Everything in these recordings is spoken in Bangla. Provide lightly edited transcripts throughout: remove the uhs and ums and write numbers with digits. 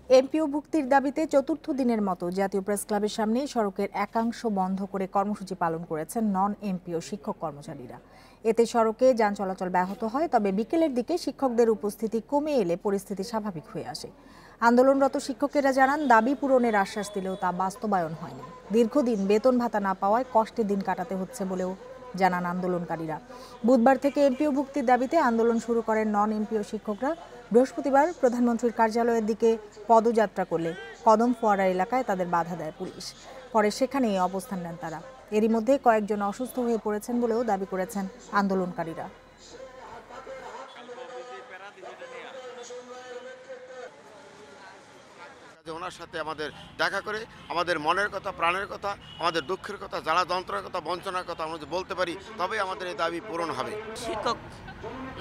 এমপিও ভুক্তির দাবিতে চতুর্থ দিনের মতো জাতীয় প্রেস ক্লাবের সামনে সড়কের একাংশ বন্ধ করে কর্মসূচি পালন করেছেন নন এমপিও শিক্ষক কর্মচারীরা। এতে সড়কে যান চলাচল ব্যাহত হয়, তবে বিকেলের দিকে শিক্ষকদের উপস্থিতি কমে এলে পরিস্থিতি স্বাভাবিক হয়ে আসে। আন্দোলনরত শিক্ষকেরা জানান, দাবি পূরণের আশ্বাস দিলেও তা বাস্তবায়ন হয়নি। দীর্ঘদিন বেতন ভাতা না পাওয়ায় কষ্টে দিন কাটাতে হচ্ছে বলেও জানান আন্দোলনকারীরা। বুধবার থেকে এমপিও ভুক্তির দাবিতে আন্দোলন শুরু করেন নন এমপিও শিক্ষকরা। বৃহস্পতিবার প্রধানমন্ত্রীর কার্যালয়ের দিকে পদযাত্রা করলে কদম ফোয়ারা এলাকায় তাদের বাধা দেয় পুলিশ। পরে সেখানেই অবস্থান নেন তারা। এরই মধ্যে কয়েকজন অসুস্থ হয়ে পড়েছেন বলেও দাবি করেছেন আন্দোলনকারীরা। ওনার সাথে আমাদের দেখা করে আমাদের মনের কথা, প্রাণের কথা, আমাদের দুঃখের কথা, জ্বালা যন্ত্রণার কথা, বঞ্চনার কথা আমরা যদি বলতে পারি, তবে আমাদের এই দাবি পূরণ হবে। শিক্ষক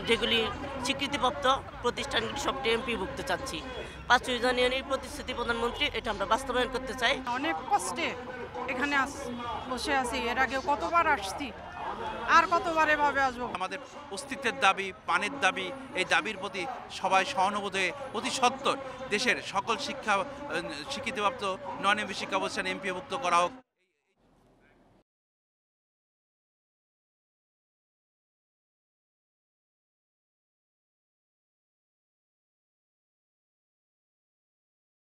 যেগুলি স্বীকৃতিপ্রাপ্ত প্রতিষ্ঠানগুলি সবটি এমপিভুক্ত চাচ্ছি। 5ই জানুয়ারির প্রতিশ্রুতি প্রধানমন্ত্রী, এটা আমরা বাস্তবায়ন করতে চাই। অনেক কষ্টে এখানে বসে আছি, এর আগেও কতবার আসছি, আর কতবার এভাবে আসবো। আমাদের অস্তিত্বের দাবি, পানির দাবি, এই দাবির প্রতি সবাই সহানুভূত হয়ে অতি সত্বর দেশের সকল স্বীকৃতিপ্রাপ্ত নন এমপি শিক্ষা প্রতিষ্ঠান এমপিভুক্ত করা হোক।